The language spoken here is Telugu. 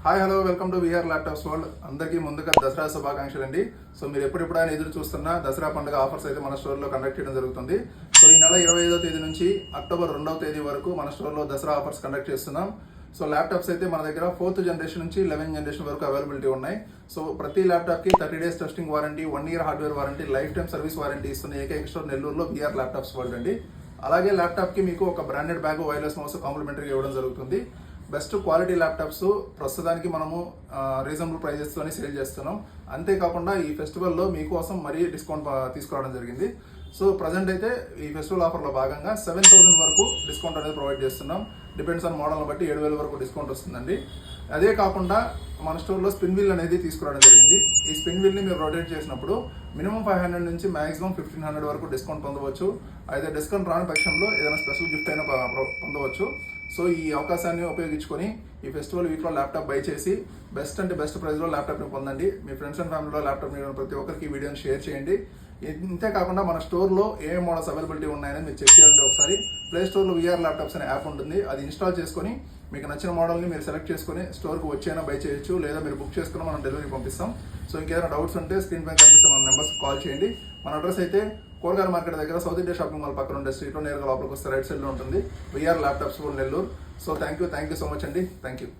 Hi hello welcome to VR laptops world. అందరికీ ముందుగా దసరా శుభాకాంక్షలు అండి. సో మీరు ఎప్పుడెప్పుడైనా ఎదురు చూస్తున్న దసరా పండుగ ఆఫర్స్ అయితే మన స్టోర్లో కండక్ట్ చేయడం జరుగుతుంది. సో ఈ నెల 25వ తేదీ నుంచి అక్టోబర్ 2వ తేదీ వరకు మన స్టోర్లో దసరా ఆఫర్స్ కండక్ట్ చేస్తున్నాం. సో ల్యాప్టాప్స్ అయితే మన దగ్గర 4th జనరేషన్ నుంచి 11th జనరేషన్ వరకు అవైలబిలిటీ ఉన్నాయి. సో ప్రతి ల్యాప్టాప్కి 30 days testing warranty, 1 year hardware warranty, life time service warranty ఇస్తున్న ఏకైక స్టోర్ నెల్లూరులో విఆర్ ల్యాప్టాప్స్ వరల్డ్ అండి. అలాగే ల్యాప్టాప్కి మీకు ఒక బ్రాండెడ్ బ్యాగ్, వైర్లెస్ మౌస్ కాంప్లిమెంటరీగా ఇవ్వడం జరుగుతుంది. బెస్ట్ క్వాలిటీ ల్యాప్టాప్స్ ప్రస్తుతానికి మనము రీజనబుల్ ప్రైజెస్తోనే సేల్ చేస్తున్నాం. అంతేకాకుండా ఈ ఫెస్టివల్లో మీకోసం మరీ డిస్కౌంట్ తీసుకురావడం జరిగింది. సో ప్రజెంట్ అయితే ఈ ఫెస్టివల్ ఆఫర్లో భాగంగా 7,000 వరకు డిస్కౌంట్ అనేది ప్రొవైడ్ చేస్తున్నాం. డిపెండ్స్ ఆన్ మోడల్ని బట్టి 7,000 వరకు డిస్కౌంట్ వస్తుందండి. అదే కాకుండా మన స్టోర్లో స్పిన్ వీల్ అనేది తీసుకురావడం జరిగింది. ఈ స్పిన్ వీల్ని మీరు రొటేట్ చేసినప్పుడు మినిమం 500 నుంచి మాక్సిమం 1,500 వరకు డిస్కౌంట్ పొందవచ్చు. అయితే డిస్కౌంట్ రాని పక్షంలో ఏదైనా స్పెషల్ గిఫ్ట్ అయినా పొందవచ్చు. సో ఈ అవకాశాన్ని ఉపయోగించుకొని ఈ ఫెస్టివల్ వీక్లో ల్యాప్టాప్ బై చేసి బెస్ట్ అంటే బెస్ట్ ప్రైస్లో ల్యాప్టాప్ని పొందండి. మీ ఫ్రెండ్స్ అండ్ ఫ్యామిలీలో ల్యాప్టాప్ని ప్రతి ఒక్కరికి ఈ వీడియోని షేర్ చేయండి. ఇంతేకాకుండా మన స్టోర్లో ఏ మోడల్స్ అవైలబిలిటీ ఉన్నాయని మీరు చెక్ చేయాలంటే ఒకసారి ప్లే స్టోర్లో విఆర్ ల్యాప్టాప్స్ అనే యాప్ ఉంటుంది. అది ఇన్స్టాల్ చేసుకొని మీకు నచ్చిన మోడల్ని మీరు సెలెక్ట్ చేసుకొని స్టోర్కి వచ్చైనా బై చేయొచ్చు, లేదా మీరు బుక్ చేసుకుని మనం డెలివరీ పంపిస్తాం. సో ఇంకేదైనా డౌట్స్ ఉంటే స్క్రీన్ పైన కనిపిస్తే మన నెంబర్స్ కాల్ చేయండి. మన అడ్రస్ అయితే కూరగాయల మార్కెట్ దగ్గర సౌత్ ఇండియా షాపింగ్ మాల్ పక్కన ఉండే స్ట్రీట్లో నేరుగా లోపలికి వస్తే రైట్ సైడ్లో ఉంటుంది VR laptops Nellore. So thank you so much అండి. Thank you.